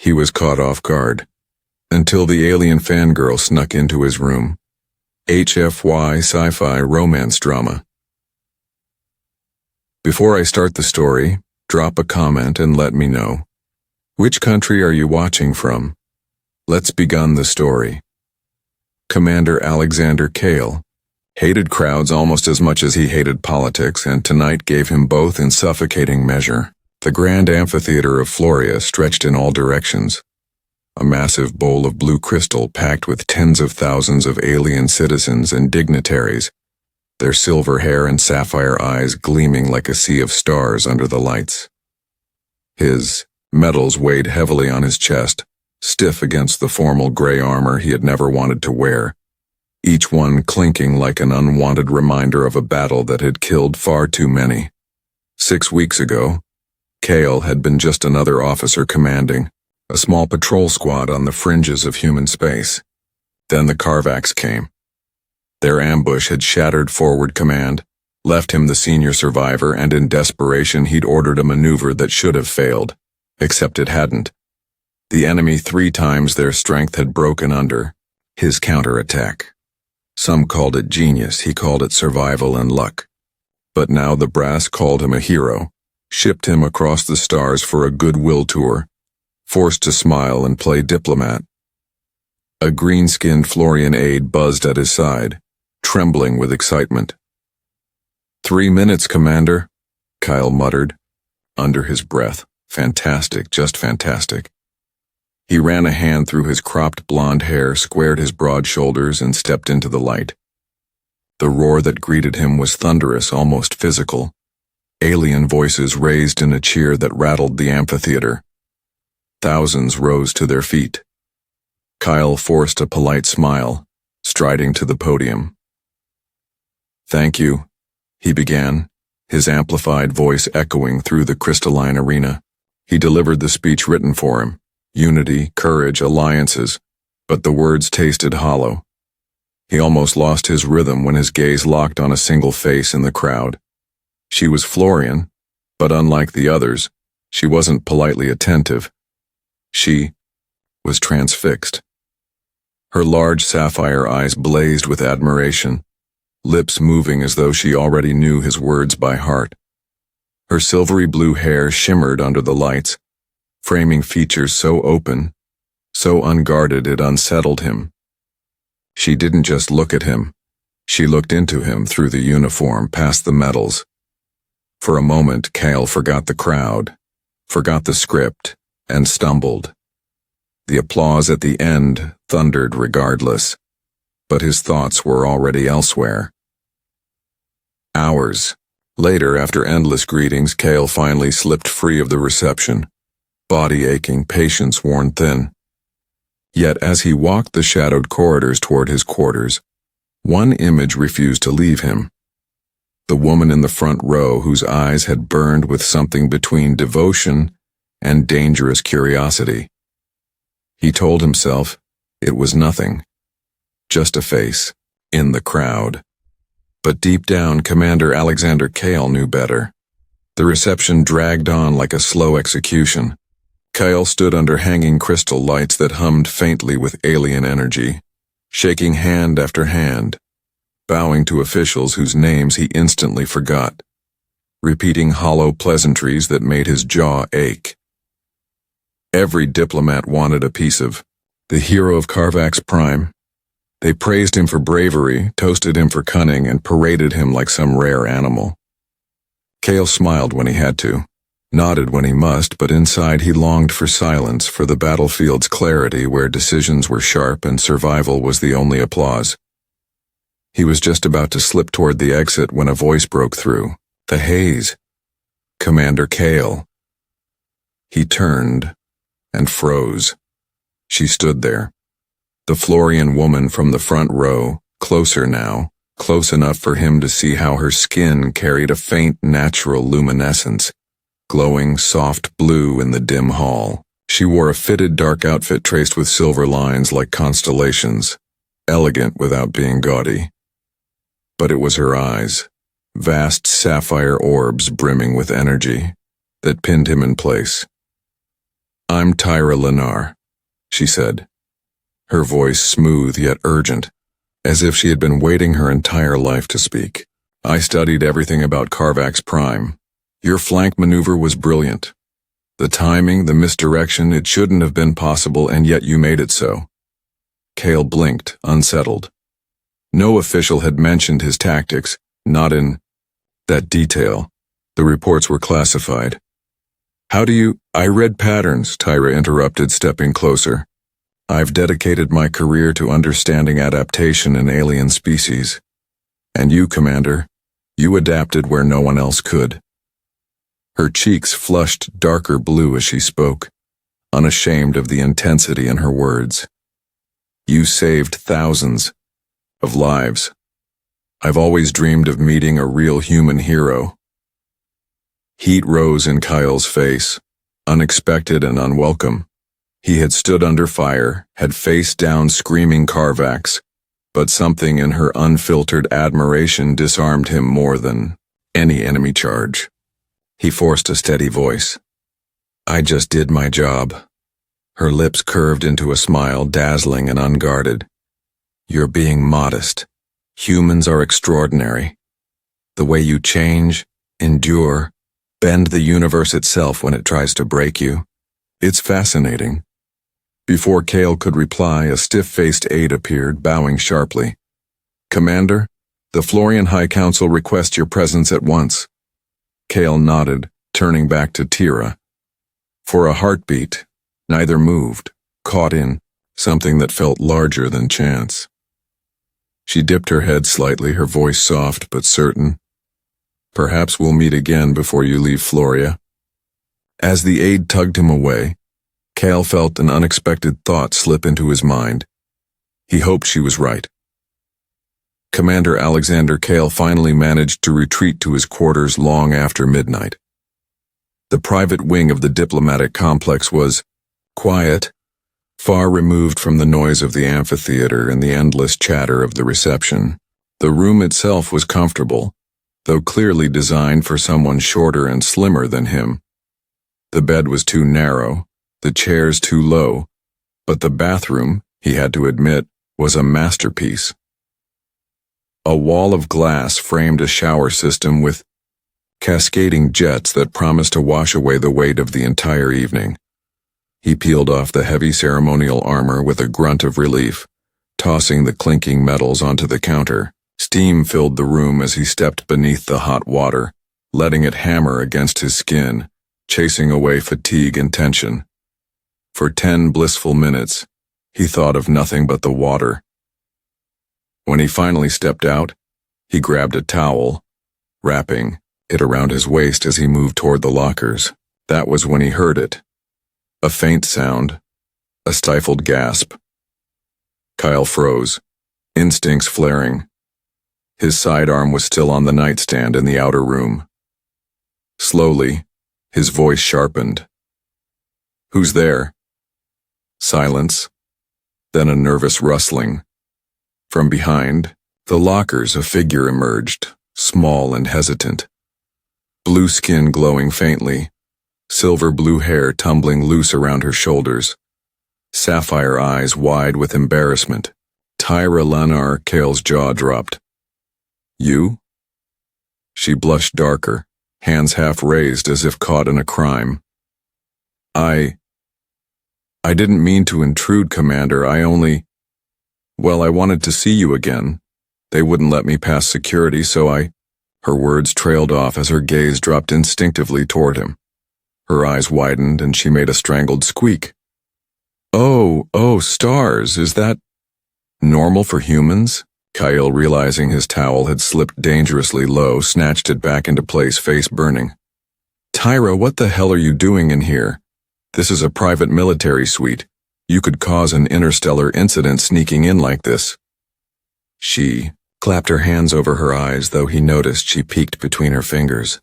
He was caught off guard. Until the alien fangirl snuck into his room. HFY Sci-Fi Romance Drama. Before I start the story, drop a comment and let me know. Which country are you watching from? Let's begin the story. Commander Alexander Kael hated crowds almost as much as he hated politics, and tonight gave him both in suffocating measure. The grand amphitheater of Floria stretched in all directions. A massive bowl of blue crystal packed with tens of thousands of alien citizens and dignitaries, their silver hair and sapphire eyes gleaming like a sea of stars under the lights. His medals weighed heavily on his chest, stiff against the formal gray armor he had never wanted to wear, each one clinking like an unwanted reminder of a battle that had killed far too many. 6 weeks ago, Kael had been just another officer commanding a small patrol squad on the fringes of human space. Then the Carvacs came. Their ambush had shattered forward command, left him the senior survivor, and in desperation he'd ordered a maneuver that should have failed, except it hadn't. The enemy 3 times their strength had broken under his counterattack. Some called it genius, he called it survival and luck. But now the brass called him a hero, shipped him across the stars for a goodwill tour, forced to smile and play diplomat. A green-skinned Florian aide buzzed at his side, trembling with excitement. 3 minutes, Commander, Kael muttered, under his breath. Fantastic, just fantastic. He ran a hand through his cropped blonde hair, squared his broad shoulders, and stepped into the light. The roar that greeted him was thunderous, almost physical. Alien voices raised in a cheer that rattled the amphitheater. Thousands rose to their feet. Kael forced a polite smile, striding to the podium. "Thank you," he began, his amplified voice echoing through the crystalline arena. He delivered the speech written for him: unity, courage, alliances, but the words tasted hollow. He almost lost his rhythm when his gaze locked on a single face in the crowd. She was Florian, but unlike the others, she wasn't politely attentive. She was transfixed. Her large sapphire eyes blazed with admiration, lips moving as though she already knew his words by heart. Her silvery blue hair shimmered under the lights, framing features so open, so unguarded it unsettled him. She didn't just look at him, she looked into him through the uniform, past the medals. For a moment, Kael forgot the crowd, forgot the script, and stumbled. The applause at the end thundered regardless, but his thoughts were already elsewhere. Hours later, after endless greetings, Kael finally slipped free of the reception, body aching, patience worn thin. Yet as he walked the shadowed corridors toward his quarters, one image refused to leave him. The woman in the front row, whose eyes had burned with something between devotion and dangerous curiosity. He told himself it was nothing, just a face in the crowd. But deep down, Commander Alexander Kael knew better. The reception dragged on like a slow execution. Kael stood under hanging crystal lights that hummed faintly with alien energy, shaking hand after hand, bowing to officials whose names he instantly forgot, repeating hollow pleasantries that made his jaw ache. Every diplomat wanted a piece of the hero of Carvac's prime. They praised him for bravery, toasted him for cunning, and paraded him like some rare animal. Kael smiled when he had to, nodded when he must, but inside he longed for silence, for the battlefield's clarity where decisions were sharp and survival was the only applause. He was just about to slip toward the exit when a voice broke through. The haze. Commander Kael. He turned and froze. She stood there. The Florian woman from the front row, closer now, close enough for him to see how her skin carried a faint natural luminescence, glowing soft blue in the dim hall. She wore a fitted dark outfit traced with silver lines like constellations, elegant without being gaudy. But it was her eyes, vast sapphire orbs brimming with energy, that pinned him in place. I'm Tyra Lennar, she said, her voice smooth yet urgent, as if she had been waiting her entire life to speak. I studied everything about Carvac's Prime. Your flank maneuver was brilliant. The timing, the misdirection, it shouldn't have been possible, and yet you made it so. Kael blinked, unsettled. No official had mentioned his tactics, not in that detail. The reports were classified. I read patterns, Tyra interrupted, stepping closer. I've dedicated my career to understanding adaptation in alien species. And you, Commander, you adapted where no one else could. Her cheeks flushed darker blue as she spoke, unashamed of the intensity in her words. You saved thousands of lives. I've always dreamed of meeting a real human hero. Heat rose in Kael's face, unexpected and unwelcome. He had stood under fire, had faced down screaming Carvacs, but something in her unfiltered admiration disarmed him more than any enemy charge. He forced a steady voice. I just did my job. Her lips curved into a smile, dazzling and unguarded. You're being modest. Humans are extraordinary. The way you change, endure, bend the universe itself when it tries to break you. It's fascinating. Before Kael could reply, a stiff-faced aide appeared, bowing sharply. Commander, the Florian High Council requests your presence at once. Kael nodded, turning back to Tyra. For a heartbeat, neither moved, caught in something that felt larger than chance. She dipped her head slightly, her voice soft but certain. Perhaps we'll meet again before you leave Floria. As the aide tugged him away, Kael felt an unexpected thought slip into his mind. He hoped she was right. Commander Alexander Kael finally managed to retreat to his quarters long after midnight. The private wing of the diplomatic complex was quiet, far removed from the noise of the amphitheater and the endless chatter of the reception. The room itself was comfortable, though clearly designed for someone shorter and slimmer than him. The bed was too narrow, the chairs too low, but the bathroom, he had to admit, was a masterpiece. A wall of glass framed a shower system with cascading jets that promised to wash away the weight of the entire evening. He peeled off the heavy ceremonial armor with a grunt of relief, tossing the clinking metals onto the counter. Steam filled the room as he stepped beneath the hot water, letting it hammer against his skin, chasing away fatigue and tension. For 10 blissful minutes, he thought of nothing but the water. When he finally stepped out, he grabbed a towel, wrapping it around his waist as he moved toward the lockers. That was when he heard it. A faint sound, a stifled gasp. Kael froze, instincts flaring. His sidearm was still on the nightstand in the outer room. Slowly, his voice sharpened. Who's there? Silence, then a nervous rustling. From behind the lockers, a figure emerged, small and hesitant. Blue skin glowing faintly, silver blue hair tumbling loose around her shoulders, sapphire eyes wide with embarrassment. Tyra Lennar. Kael's jaw dropped. You? She blushed darker, hands half raised as if caught in a crime. I didn't mean to intrude, Commander. I wanted to see you again. They wouldn't let me pass security, so Her words trailed off as her gaze dropped instinctively toward him. Her eyes widened and she made a strangled squeak. Oh, stars, is that normal for humans? Kael, realizing his towel had slipped dangerously low, snatched it back into place, face burning. Tyra, what the hell are you doing in here? This is a private military suite. You could cause an interstellar incident sneaking in like this. She clapped her hands over her eyes, though he noticed she peeked between her fingers.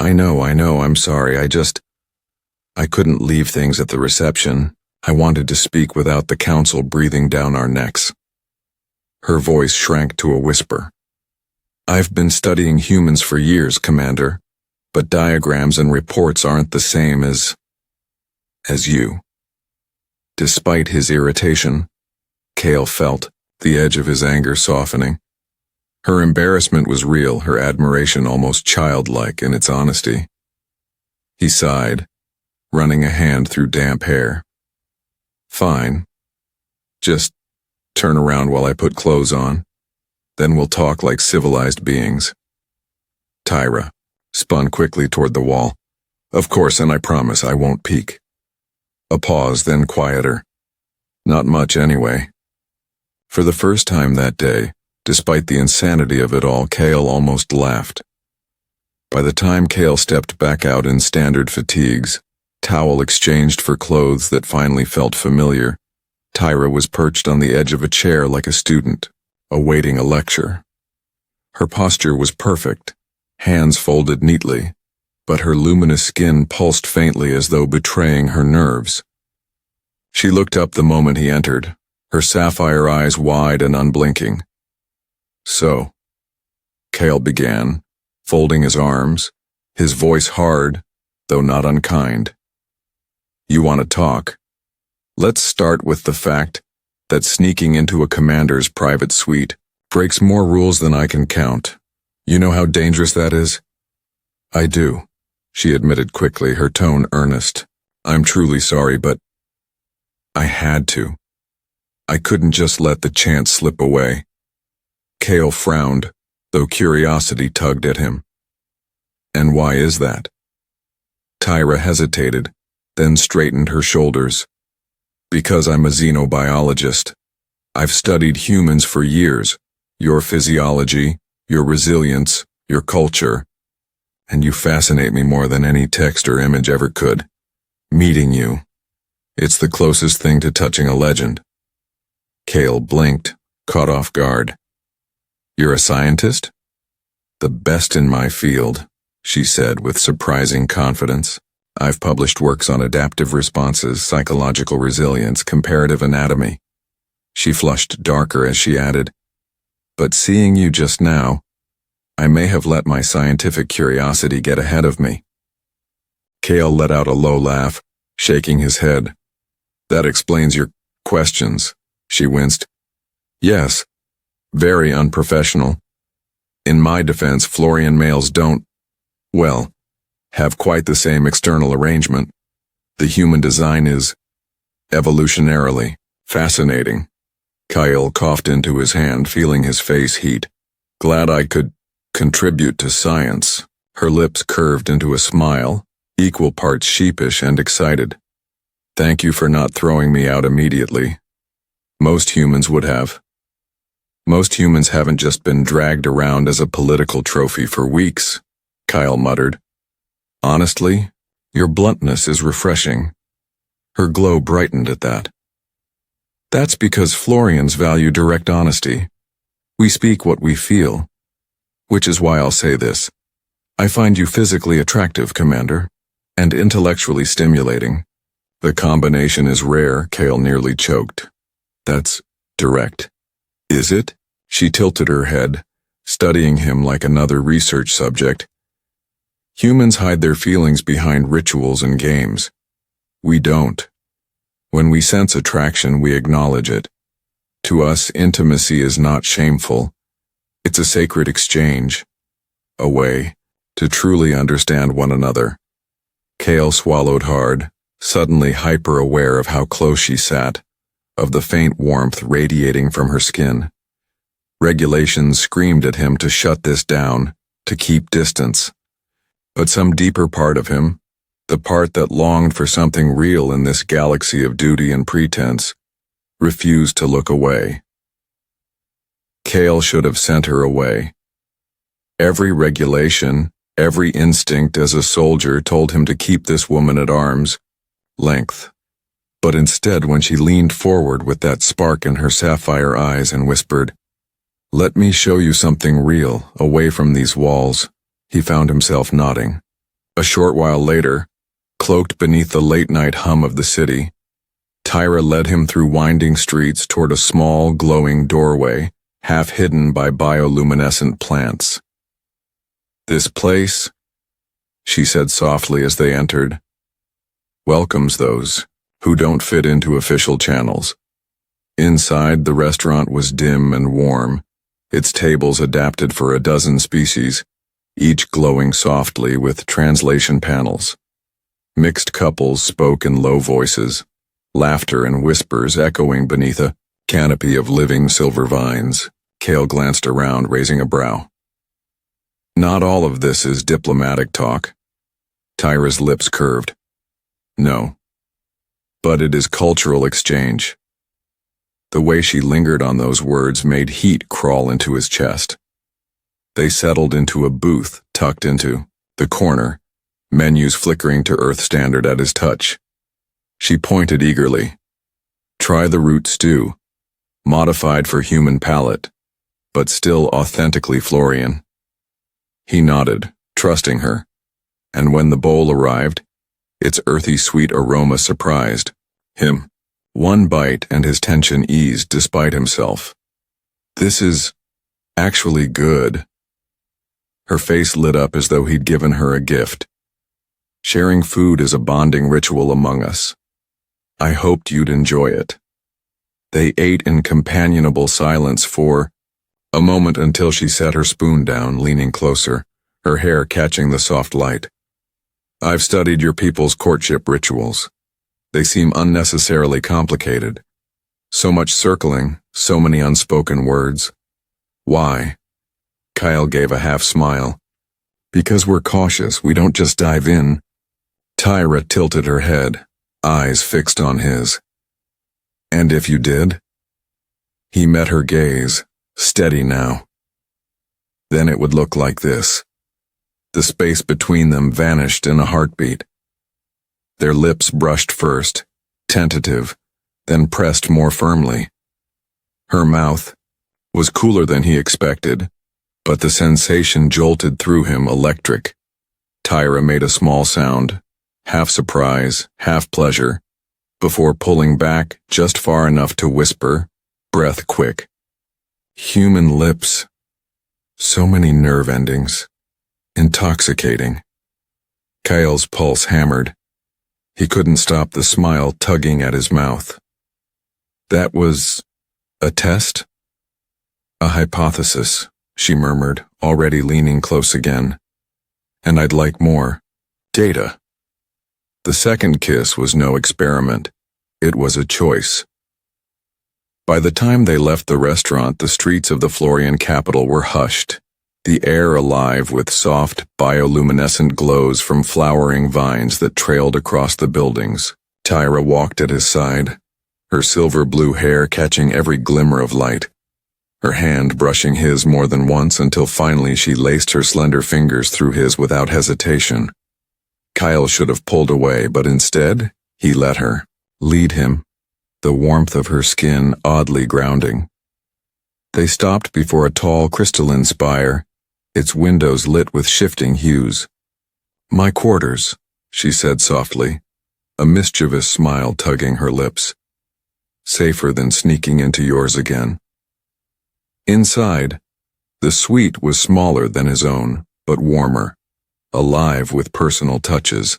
I know, I'm sorry, I couldn't leave things at the reception. I wanted to speak without the council breathing down our necks. Her voice shrank to a whisper. I've been studying humans for years, Commander, but diagrams and reports aren't the same as as you." Despite his irritation, Kael felt the edge of his anger softening. Her embarrassment was real, her admiration almost childlike in its honesty. He sighed, running a hand through damp hair. "Fine. Just turn around while I put clothes on. Then we'll talk like civilized beings." Tyra spun quickly toward the wall. "Of course, and I promise I won't peek." A pause, then quieter. "Not much anyway." For the first time that day, despite the insanity of it all, Kael almost laughed. By the time Kael stepped back out in standard fatigues, towel exchanged for clothes that finally felt familiar, Tyra was perched on the edge of a chair like a student, awaiting a lecture. Her posture was perfect, hands folded neatly, but her luminous skin pulsed faintly as though betraying her nerves. She looked up the moment he entered, her sapphire eyes wide and unblinking. "So," Kael began, folding his arms, his voice hard, though not unkind. "You want to talk? Let's start with the fact that sneaking into a commander's private suite breaks more rules than I can count. You know how dangerous that is?" "I do," she admitted quickly, her tone earnest. "I'm truly sorry, but I had to. I couldn't just let the chance slip away." Kael frowned, though curiosity tugged at him. "And why is that?" Tyra hesitated, then straightened her shoulders. "Because I'm a xenobiologist. I've studied humans for years, your physiology, your resilience, your culture, and you fascinate me more than any text or image ever could. Meeting you, it's the closest thing to touching a legend." Kael blinked, caught off guard. "You're a scientist?" "The best in my field," she said with surprising confidence. "I've published works on adaptive responses, psychological resilience, comparative anatomy." She flushed darker as she added, "But seeing you just now, I may have let my scientific curiosity get ahead of me." Kael let out a low laugh, shaking his head. "That explains your questions," she winced. "Yes, very unprofessional. In my defense, Florian males don't, well, have quite the same external arrangement. The human design is evolutionarily fascinating." Kael coughed into his hand, feeling his face heat. "Glad I could contribute to science." Her lips curved into a smile, equal parts sheepish and excited. "Thank you for not throwing me out immediately. Most humans would have." "Most humans haven't just been dragged around as a political trophy for weeks," Kael muttered. "Honestly, your bluntness is refreshing." Her glow brightened at that. "That's because Florians value direct honesty. We speak what we feel. Which is why I'll say this. I find you physically attractive, Commander, and intellectually stimulating. The combination is rare," Kael nearly choked. "That's direct." "Is it?" She tilted her head, studying him like another research subject. "Humans hide their feelings behind rituals and games. We don't. When we sense attraction, we acknowledge it. To us, intimacy is not shameful. It's a sacred exchange, a way to truly understand one another." Kael swallowed hard, suddenly hyper-aware of how close she sat, of the faint warmth radiating from her skin. Regulations screamed at him to shut this down, to keep distance. But some deeper part of him, the part that longed for something real in this galaxy of duty and pretense, refused to look away. Kael should have sent her away. Every regulation, every instinct as a soldier told him to keep this woman at arm's length. But instead, when she leaned forward with that spark in her sapphire eyes and whispered, "Let me show you something real, away from these walls," he found himself nodding. A short while later, cloaked beneath the late-night hum of the city, Tyra led him through winding streets toward a small, glowing doorway, half hidden by bioluminescent plants. "This place," she said softly as they entered, welcomes those who don't fit into official channels. Inside, the restaurant was dim and warm, its tables adapted for a dozen species, each glowing softly with translation panels. Mixed couples spoke in low voices, laughter and whispers echoing beneath a canopy of living silver vines. Kael glanced around, raising a brow. Not all of this is diplomatic talk. Tyra's lips curved. No. But it is cultural exchange. The way she lingered on those words made heat crawl into his chest. They settled into a booth tucked into the corner, menus flickering to Earth standard at his touch. She pointed eagerly. Try the root stew, modified for human palate, but still authentically Florian. He nodded, trusting her, and when the bowl arrived, its earthy sweet aroma surprised him. One bite and his tension eased despite himself. This is actually good. Her face lit up as though he'd given her a gift. Sharing food is a bonding ritual among us. I hoped you'd enjoy it. They ate in companionable silence for a moment until she set her spoon down, leaning closer, her hair catching the soft light. I've studied your people's courtship rituals. They seem unnecessarily complicated. So much circling, so many unspoken words. Why? Kael gave a half smile. Because we're cautious, we don't just dive in. Tyra tilted her head, eyes fixed on his. And if you did? He met her gaze, steady now. Then it would look like this. The space between them vanished in a heartbeat. Their lips brushed first, tentative, then pressed more firmly. Her mouth was cooler than he expected, but the sensation jolted through him electric. Tyra made a small sound, half surprise, half pleasure, before pulling back just far enough to whisper, breath quick. Human lips. So many nerve endings. Intoxicating. Kael's pulse hammered. He couldn't stop the smile tugging at his mouth. That was a test? A hypothesis, she murmured, already leaning close again. And I'd like more data. The second kiss was no experiment. It was a choice. By the time they left the restaurant, the streets of the Florian capital were hushed, the air alive with soft, bioluminescent glows from flowering vines that trailed across the buildings. Tyra walked at his side, her silver blue hair catching every glimmer of light, her hand brushing his more than once until finally she laced her slender fingers through his without hesitation. Kael should have pulled away, but instead, he let her lead him, the warmth of her skin oddly grounding. They stopped before a tall crystalline spire, its windows lit with shifting hues. My quarters, she said softly, a mischievous smile tugging her lips. Safer than sneaking into yours again. Inside, the suite was smaller than his own, but warmer, alive with personal touches,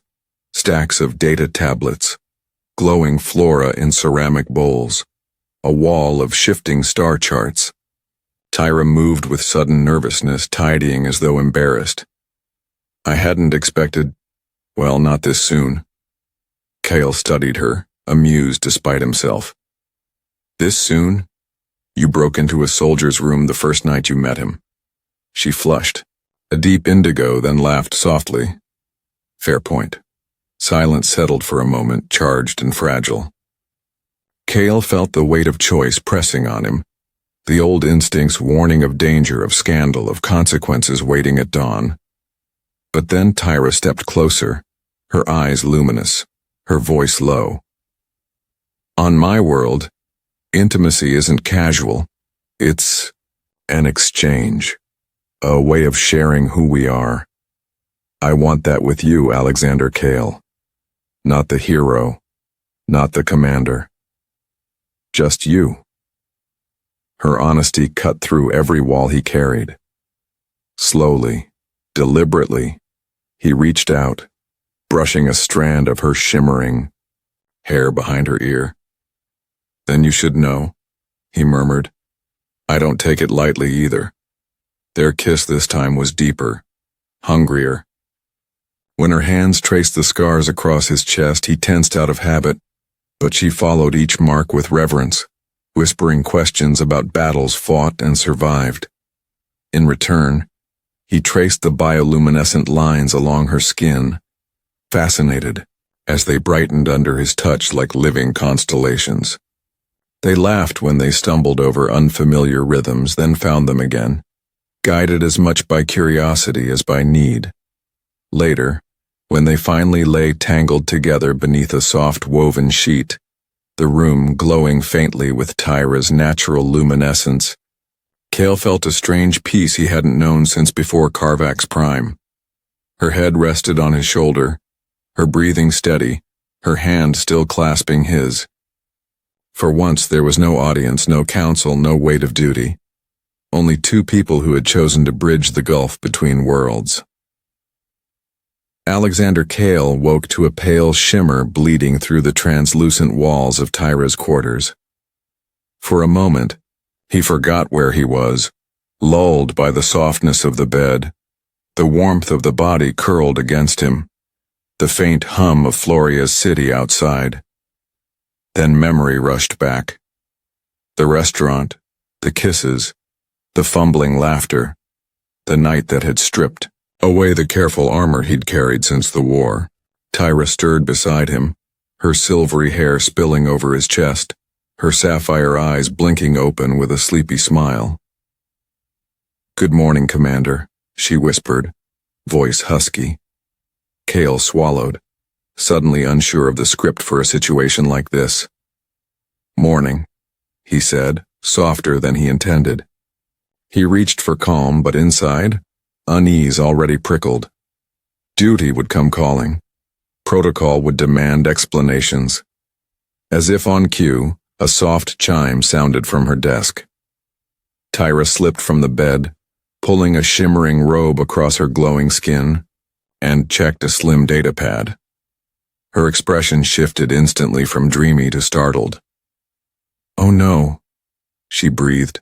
stacks of data tablets, glowing flora in ceramic bowls, a wall of shifting star charts. Tyra moved with sudden nervousness, tidying as though embarrassed. I hadn't expected, well, not this soon. Kael studied her, amused despite himself. This soon? You broke into a soldier's room the first night you met him. She flushed, a deep indigo, then laughed softly. Fair point. Silence settled for a moment, charged and fragile. Kael felt the weight of choice pressing on him, the old instincts warning of danger, of scandal, of consequences waiting at dawn. But then Tyra stepped closer, her eyes luminous, her voice low. On my world, intimacy isn't casual. It's an exchange, a way of sharing who we are. I want that with you, Alexander Kael. Not the hero, not the commander. Just you. Her honesty cut through every wall he carried. Slowly, deliberately, he reached out, brushing a strand of her shimmering hair behind her ear. "Then you should know," he murmured. "I don't take it lightly either." Their kiss this time was deeper, hungrier. When her hands traced the scars across his chest, he tensed out of habit, but she followed each mark with reverence, whispering questions about battles fought and survived. In return, he traced the bioluminescent lines along her skin, fascinated, as they brightened under his touch like living constellations. They laughed when they stumbled over unfamiliar rhythms, then found them again, guided as much by curiosity as by need. Later, when they finally lay tangled together beneath a soft woven sheet, the room glowing faintly with Tyra's natural luminescence, Kael felt a strange peace he hadn't known since before Carvac's prime. Her head rested on his shoulder, her breathing steady, her hand still clasping his. For once there was no audience, no counsel, no weight of duty. Only two people who had chosen to bridge the gulf between worlds. Alexander Kael woke to a pale shimmer bleeding through the translucent walls of Tyra's quarters. For a moment, he forgot where he was, lulled by the softness of the bed, the warmth of the body curled against him, the faint hum of Floria's city outside. Then memory rushed back. The restaurant, the kisses, the fumbling laughter, the night that had stripped away the careful armor he'd carried since the war. Tyra stirred beside him, her silvery hair spilling over his chest, her sapphire eyes blinking open with a sleepy smile. "Good morning, Commander," she whispered, voice husky. Kael swallowed, suddenly unsure of the script for a situation like this. "Morning," he said, softer than he intended. He reached for calm, but inside, unease already prickled. Duty would come calling. Protocol would demand explanations. As if on cue, a soft chime sounded from her desk. Tyra slipped from the bed, pulling a shimmering robe across her glowing skin, and checked a slim datapad. Her expression shifted instantly from dreamy to startled. "Oh no," she breathed.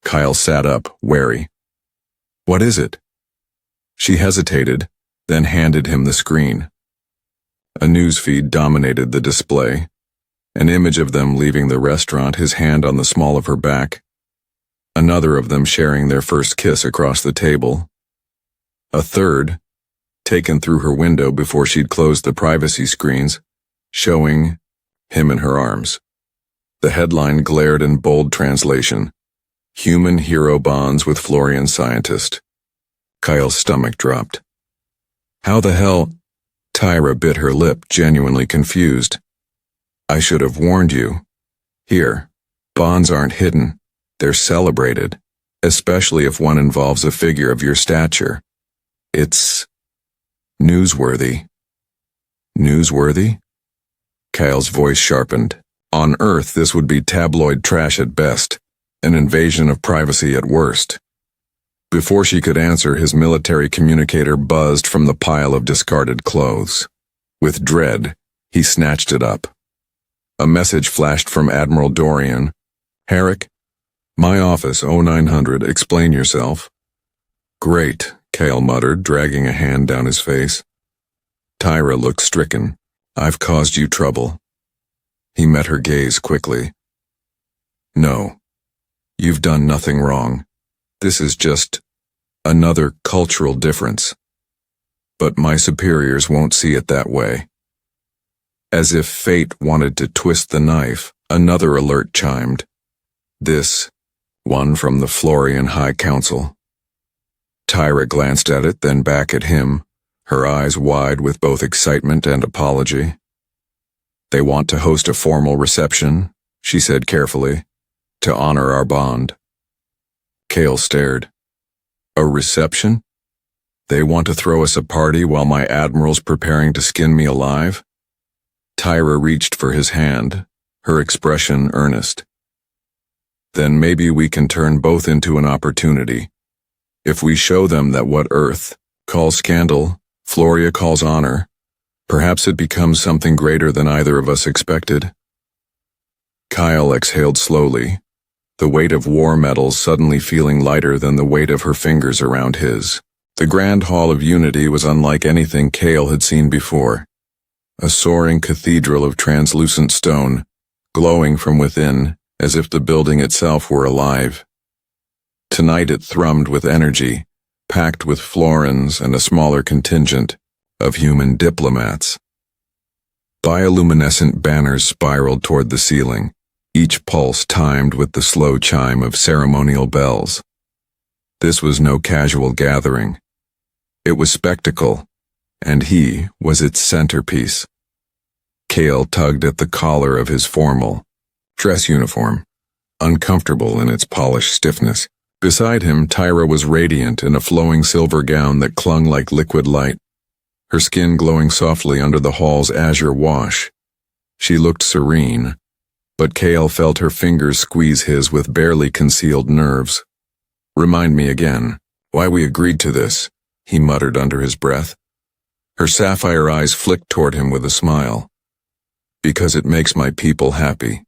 Kael sat up, wary. "What is it?" She hesitated, then handed him the screen. A newsfeed dominated the display, an image of them leaving the restaurant, his hand on the small of her back, another of them sharing their first kiss across the table, a third, taken through her window before she'd closed the privacy screens, showing him in her arms. The headline glared in bold translation, "Human hero bonds with Florian scientist." Kael's stomach dropped. "How the hell?" Tyra bit her lip, genuinely confused. "I should have warned you. Here, bonds aren't hidden, they're celebrated, especially if one involves a figure of your stature. It's newsworthy." "Newsworthy?" Kael's voice sharpened. On Earth, this would be tabloid trash at best, an invasion of privacy at worst. Before she could answer, his military communicator buzzed from the pile of discarded clothes. With dread, he snatched it up. A message flashed from Admiral Dorian. "Herrick, my office, 0900, explain yourself." "Great," Kael muttered, dragging a hand down his face. Tyra looked stricken. "I've caused you trouble." He met her gaze quickly. "No, you've done nothing wrong. This is just another cultural difference. But my superiors won't see it that way." As if fate wanted to twist the knife, another alert chimed. This one from the Florian High Council. Tyra glanced at it, then back at him, her eyes wide with both excitement and apology. "They want to host a formal reception," she said carefully, "to honor our bond." Kael stared. "A reception? They want to throw us a party while my admiral's preparing to skin me alive?" Tyra reached for his hand, her expression earnest. "Then maybe we can turn both into an opportunity. If we show them that what Earth calls scandal, Floria calls honor. Perhaps it becomes something greater than either of us expected. Kael exhaled slowly, the weight of war metals suddenly feeling lighter than the weight of her fingers around his. The Grand Hall of Unity was unlike anything Kael had seen before. A soaring cathedral of translucent stone, glowing from within as if the building itself were alive. Tonight it thrummed with energy, packed with Florins and a smaller contingent of human diplomats. Bioluminescent banners spiraled toward the ceiling, each pulse timed with the slow chime of ceremonial bells. This was no casual gathering. It was spectacle, and he was its centerpiece. Kael tugged at the collar of his formal dress uniform, uncomfortable in its polished stiffness. Beside him, Tyra was radiant in a flowing silver gown that clung like liquid light, her skin glowing softly under the hall's azure wash. She looked serene, but Kael felt her fingers squeeze his with barely concealed nerves. "Remind me again, why we agreed to this," he muttered under his breath. Her sapphire eyes flicked toward him with a smile. "Because it makes my people happy.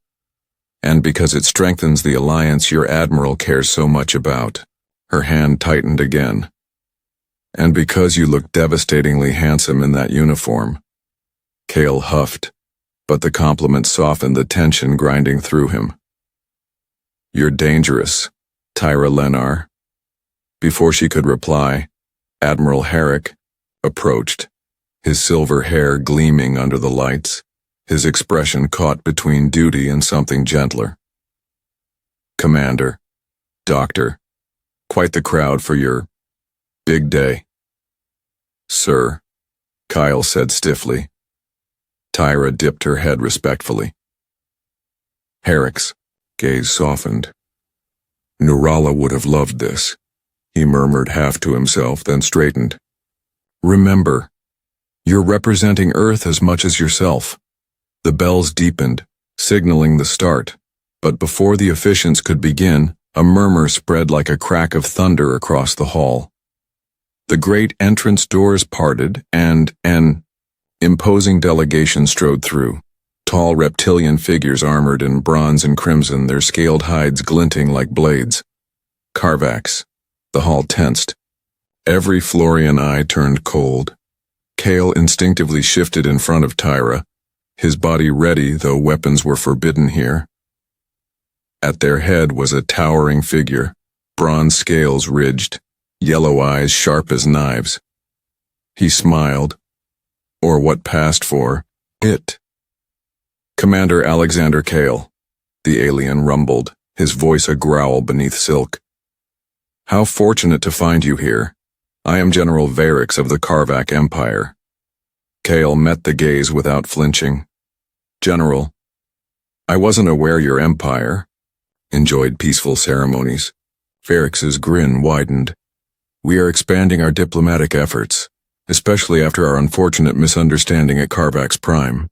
And because it strengthens the alliance your admiral cares so much about." Her hand tightened again. "And because you look devastatingly handsome in that uniform." Kael huffed, but the compliment softened the tension grinding through him. "You're dangerous, Tyra Lenar." Before she could reply, Admiral Herrick approached, his silver hair gleaming under the lights, his expression caught between duty and something gentler. "Commander, Doctor, quite the crowd for your big day." "Sir," Kael said stiffly. Tyra dipped her head respectfully. Herrick's gaze softened. "Nurala would have loved this," he murmured half to himself, then straightened. "Remember, you're representing Earth as much as yourself." The bells deepened, signaling the start, but before the officiants could begin, a murmur spread like a crack of thunder across the hall. The great entrance doors parted, and an imposing delegation strode through. Tall reptilian figures armored in bronze and crimson, their scaled hides glinting like blades. Carvacs. The hall tensed. Every Florian eye turned cold. Kael instinctively shifted in front of Tyra, his body ready though weapons were forbidden here. At their head was a towering figure, bronze scales ridged, yellow eyes sharp as knives. He smiled, or what passed for it. "Commander Alexander Kael," the alien rumbled, his voice a growl beneath silk. "How fortunate to find you here. I am General Varix of the Carvac Empire." Kael met the gaze without flinching. "General, I wasn't aware your empire enjoyed peaceful ceremonies." Varix's grin widened. "We are expanding our diplomatic efforts, especially after our unfortunate misunderstanding at Carvac's Prime."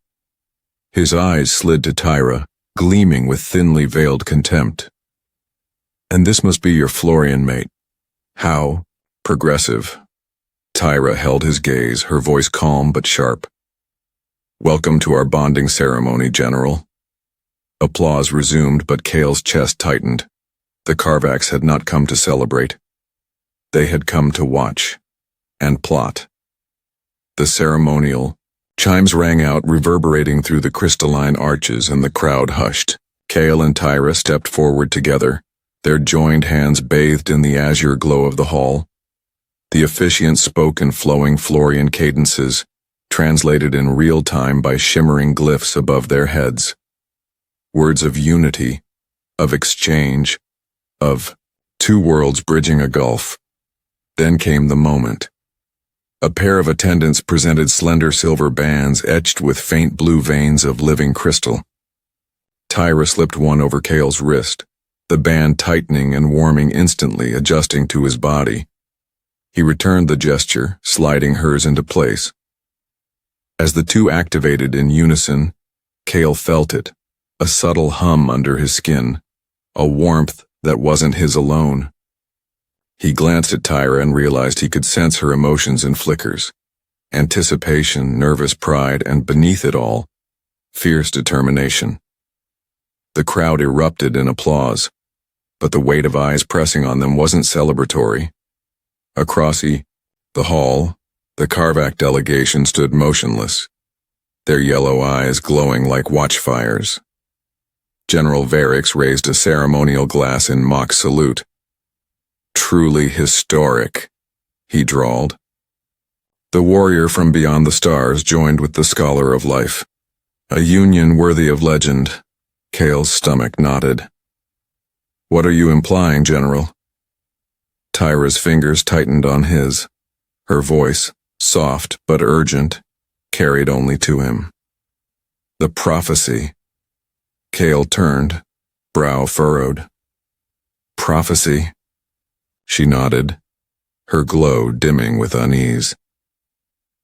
His eyes slid to Tyra, gleaming with thinly veiled contempt. "And this must be your Florian mate. How progressive." Tyra held his gaze, her voice calm but sharp. "Welcome to our bonding ceremony, General." Applause resumed, but Kael's chest tightened. The Carvacs had not come to celebrate. They had come to watch and plot. The ceremonial chimes rang out, reverberating through the crystalline arches, and the crowd hushed. Kael and Tyra stepped forward together, their joined hands bathed in the azure glow of the hall. The officiant spoke in flowing Florian cadences, translated in real time by shimmering glyphs above their heads. Words of unity, of exchange, of two worlds bridging a gulf. Then came the moment. A pair of attendants presented slender silver bands etched with faint blue veins of living crystal. Tyra slipped one over Kael's wrist, the band tightening and warming instantly, adjusting to his body. He returned the gesture, sliding hers into place. As the two activated in unison, Kael felt it, a subtle hum under his skin, a warmth that wasn't his alone. He glanced at Tyra and realized he could sense her emotions in flickers. Anticipation, nervous pride, and beneath it all, fierce determination. The crowd erupted in applause, but the weight of eyes pressing on them wasn't celebratory. Across the hall, the Carvac delegation stood motionless, their yellow eyes glowing like watchfires. General Varix raised a ceremonial glass in mock salute. "Truly historic," he drawled. The warrior from beyond the stars joined with the scholar of life. "A union worthy of legend." Kael's stomach knotted. "What are you implying, General?" Tyra's fingers tightened on his. Her voice, soft but urgent, carried only to him. "The prophecy." Kael turned, brow furrowed. "Prophecy?" She nodded, her glow dimming with unease.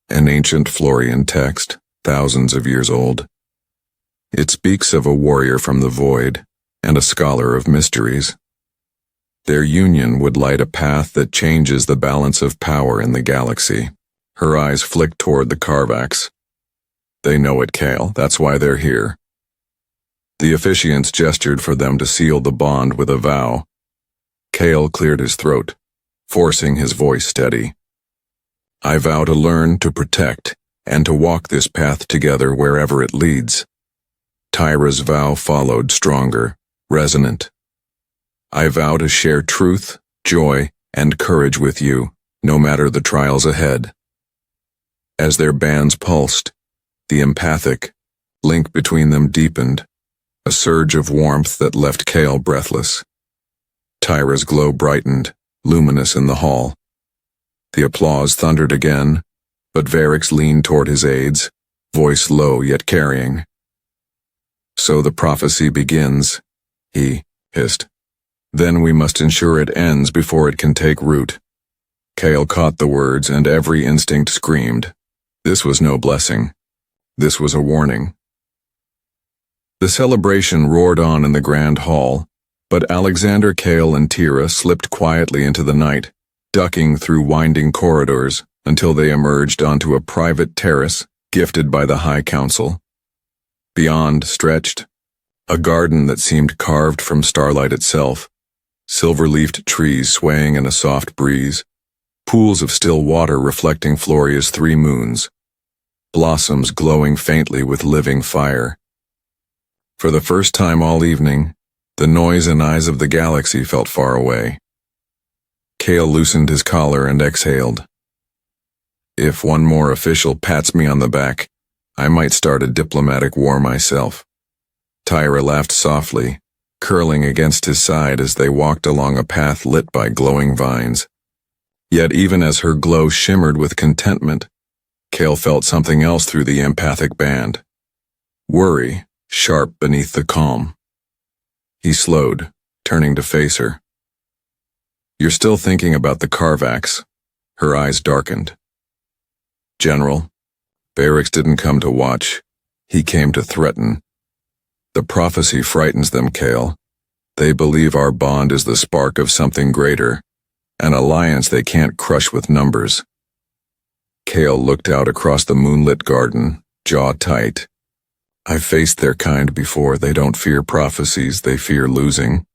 "An ancient Florian text, thousands of years old. It speaks of a warrior from the void and a scholar of mysteries. Their union would light a path that changes the balance of power in the galaxy." Her eyes flicked toward the Carvacs. "They know it, Kael. That's why they're here." The officiants gestured for them to seal the bond with a vow. Kael cleared his throat, forcing his voice steady. "I vow to learn, to protect, and to walk this path together wherever it leads." Tyra's vow followed, stronger, resonant. "I vow to share truth, joy, and courage with you, no matter the trials ahead." As their bands pulsed, the empathic link between them deepened, a surge of warmth that left Kael breathless. Tyra's glow brightened, luminous in the hall. The applause thundered again, but Varix leaned toward his aides, voice low yet carrying. "So the prophecy begins," he hissed. "Then we must ensure it ends before it can take root." Kael caught the words, and every instinct screamed. This was no blessing. This was a warning. The celebration roared on in the grand hall, but Alexander Kael and Tyra slipped quietly into the night, ducking through winding corridors until they emerged onto a private terrace gifted by the High Council. Beyond stretched a garden that seemed carved from starlight itself, silver-leafed trees swaying in a soft breeze, pools of still water reflecting Floria's 3 moons, blossoms glowing faintly with living fire. For the first time all evening, the noise and eyes of the galaxy felt far away. Kael loosened his collar and exhaled. "If one more official pats me on the back, I might start a diplomatic war myself." Tyra laughed softly, curling against his side as they walked along a path lit by glowing vines. Yet even as her glow shimmered with contentment, Kael felt something else through the empathic band. Worry, sharp beneath the calm. He slowed, turning to face her. "You're still thinking about the Carvacs." Her eyes darkened. "General, Varix didn't come to watch. He came to threaten. The prophecy frightens them, Kael. They believe our bond is the spark of something greater, an alliance they can't crush with numbers." Kael looked out across the moonlit garden, jaw tight. "I've faced their kind before. They don't fear prophecies, they fear losing.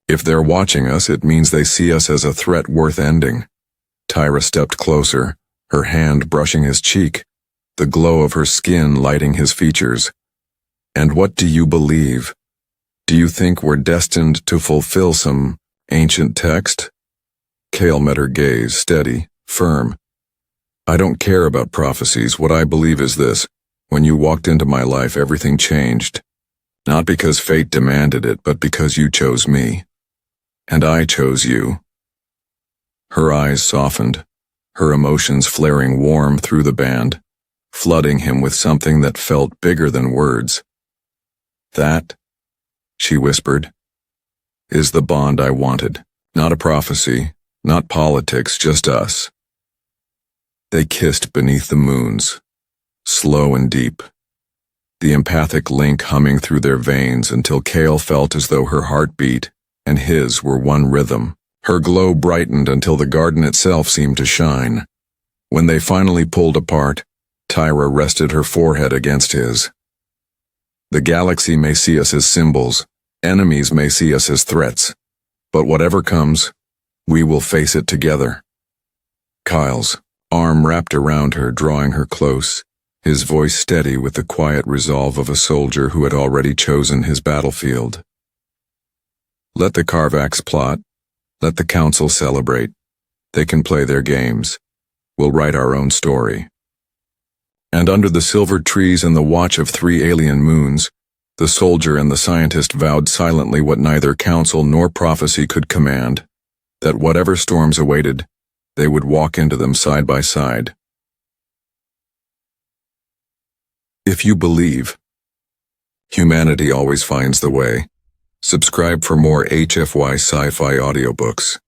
If they're watching us, it means they see us as a threat worth ending." Tyra stepped closer, her hand brushing his cheek, the glow of her skin lighting his features. "And what do you believe? Do you think we're destined to fulfill some ancient text?" Kael met her gaze, steady, firm. "I don't care about prophecies. What I believe is this. When you walked into my life, everything changed. Not because fate demanded it, but because you chose me. And I chose you." Her eyes softened, her emotions flaring warm through the band, flooding him with something that felt bigger than words. "That," she whispered, "is the bond I wanted. Not a prophecy, not politics, just us." They kissed beneath the moons, slow and deep, the empathic link humming through their veins until Kael felt as though her heartbeat and his were one rhythm. Her glow brightened until the garden itself seemed to shine. When they finally pulled apart, Tyra rested her forehead against his. The galaxy may see us as symbols, enemies may see us as threats, but whatever comes, we will face it together. Kael's arm wrapped around her, drawing her close, his voice steady with the quiet resolve of a soldier who had already chosen his battlefield. Let the Carvacs plot. Let the Council celebrate. They can play their games. We'll write our own story. And under the silvered trees and the watch of 3 alien moons, the soldier and the scientist vowed silently what neither council nor prophecy could command, that whatever storms awaited, they would walk into them side by side. If you believe, humanity always finds the way. Subscribe for more HFY Sci-Fi audiobooks.